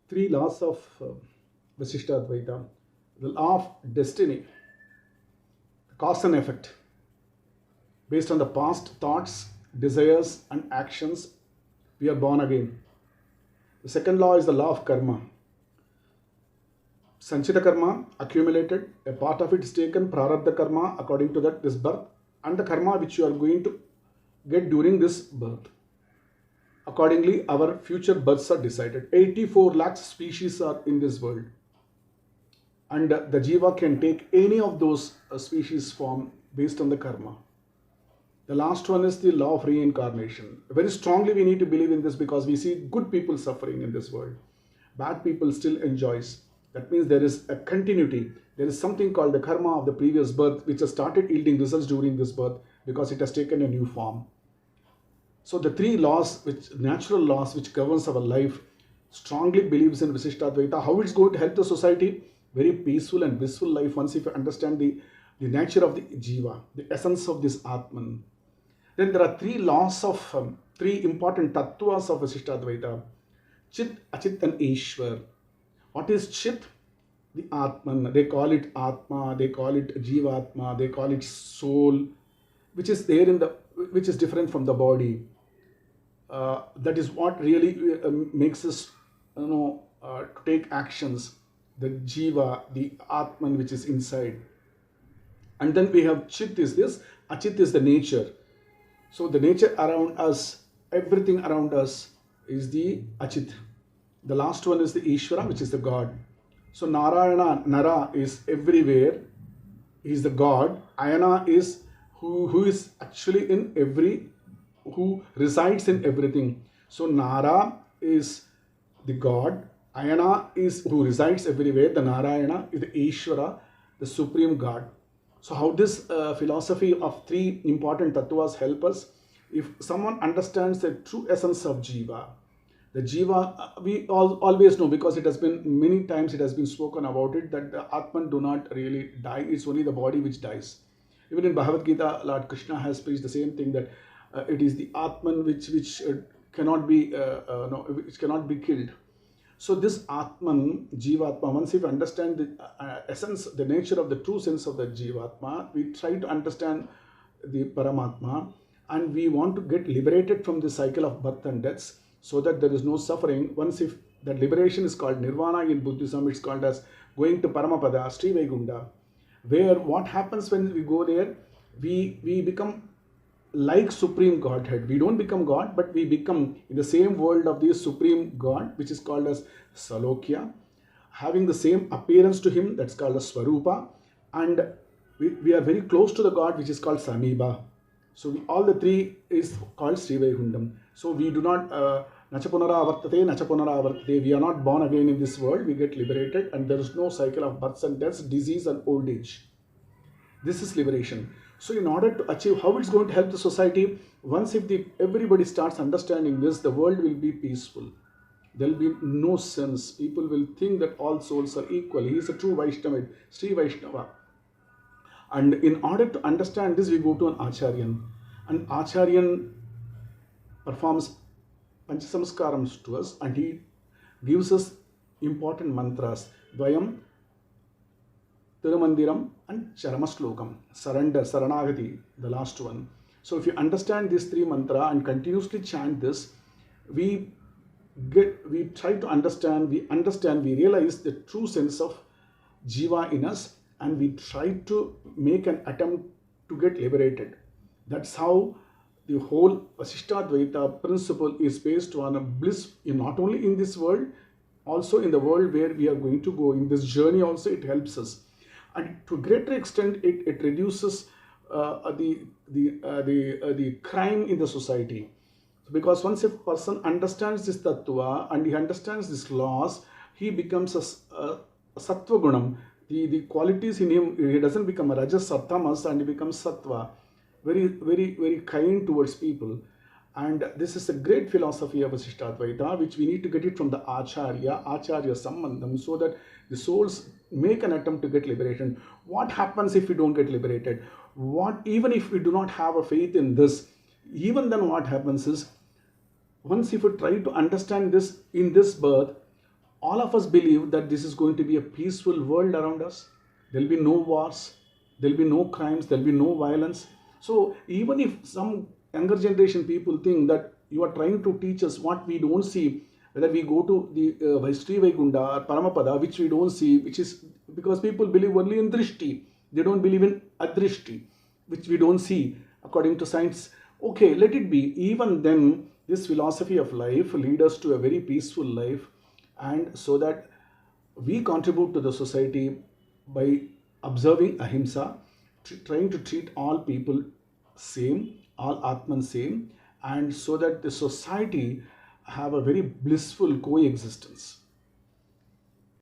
three laws of Vishishtadwaitam. The law of destiny, cause and effect, based on the past thoughts, desires, and actions, we are born again. The second law is the law of karma. Sanchita karma accumulated, a part of it is taken, prarabdha karma, according to that, this birth, and the karma which you are going to get during this birth. Accordingly, our future births are decided. 84 lakhs species are in this world, and the jiva can take any of those species form based on the karma. The last one is the law of reincarnation. Very strongly we need to believe in this because we see good people suffering in this world. Bad people still enjoys. That means there is a continuity. There is something called the karma of the previous birth which has started yielding results during this birth because it has taken a new form. So the three laws, natural laws which governs our life, strongly believes in Vishishtadwaita. How it's going to help the society? Very peaceful and blissful life once if you understand the nature of the jiva, the essence of this Atman. Then there are three laws of, three important thathvas of Vishishtadwaita. Chit, Achit and Ishwar. What is Chit? The Atman. They call it Atma, they call it Jivatma, they call it soul, which is there in the, which is different from the body. That is what really makes us, to take actions. The Jiva, the Atman which is inside. And then we have Chit is this, Achit is the nature. So the nature around us, everything around us is the Achit. The last one is the Ishvara, which is the God. So Narayana, Nara is everywhere. He is the God. Ayana is who is actually in every, who resides in everything. So Nara is the God. Ayana is who resides everywhere. The Narayana is the Ishvara, the supreme God. So how this philosophy of three important tattvas help us? If someone understands the true essence of jiva, the jiva, we always know because it has been many times it has been spoken about it that the Atman do not really die. It's only the body which dies. Even in Bhagavad Gita, Lord Krishna has preached the same thing that it is the Atman which cannot be which cannot be killed. So this Atman, Jivatma, once if you understand the essence, the nature of the true sense of the Jivatma, we try to understand the Paramatma and we want to get liberated from the cycle of birth and deaths so that there is no suffering. Once if that liberation is called Nirvana in Buddhism, it's called as going to Paramapada, Sri Vaikunta, where what happens when we go there, we become like Supreme Godhead. We don't become God, but we become in the same world of the Supreme God, which is called as Salokya, having the same appearance to Him, that's called as Swarupa, and we are very close to the God, which is called Samiba. So all the three is called Sri Vaikundam. So we do not, Nachapunara Avartate, Nachapunara Avartate, we are not born again in this world, we get liberated, and there is no cycle of births and deaths, disease and old age. This is liberation. So in order to achieve, how it's going to help the society, once if everybody starts understanding this, the world will be peaceful. There will be no sins. People will think that all souls are equal. He is a true Vaishnava, Sri Vaishnava. And in order to understand this, we go to an Acharyan. An Acharyan performs Panchasamskarams to us and he gives us important mantras. Dvayam, Tirumandiram and Charamashlokam, surrender, Saranagati, the last one. So if you understand these three mantra and continuously chant this, we try to understand, we realize the true sense of jiva in us and we try to make an attempt to get liberated. That's how the whole Vishishtadwaita principle is based on a bliss not only in this world, also in the world where we are going to go. In this journey also it helps us. And to a greater extent, it reduces the crime in the society. Because once a person understands this tattva and he understands these laws, he becomes a sattva gunam. The qualities in him, he doesn't become a rajas or tamas and he becomes sattva. Very, very, very kind towards people. And this is a great philosophy of Vishishtadwaita, which we need to get it from the Acharya Sambandham, so that the souls make an attempt to get liberation. What happens if we don't get liberated? Even if we do not have a faith in this, even then what happens is, once if we try to understand this in this birth, all of us believe that this is going to be a peaceful world around us. There will be no wars, there will be no crimes, there will be no violence. So even if some younger generation people think that you are trying to teach us what we don't see, whether we go to the Vaishri Vaikunda or Paramapada, which we don't see, which is because people believe only in Drishti. They don't believe in Adrishti, which we don't see according to science. Okay, let it be. Even then, this philosophy of life lead us to a very peaceful life, and so that we contribute to the society by observing ahimsa, trying to treat all people same, all Atman same, and so that the society have a very blissful coexistence.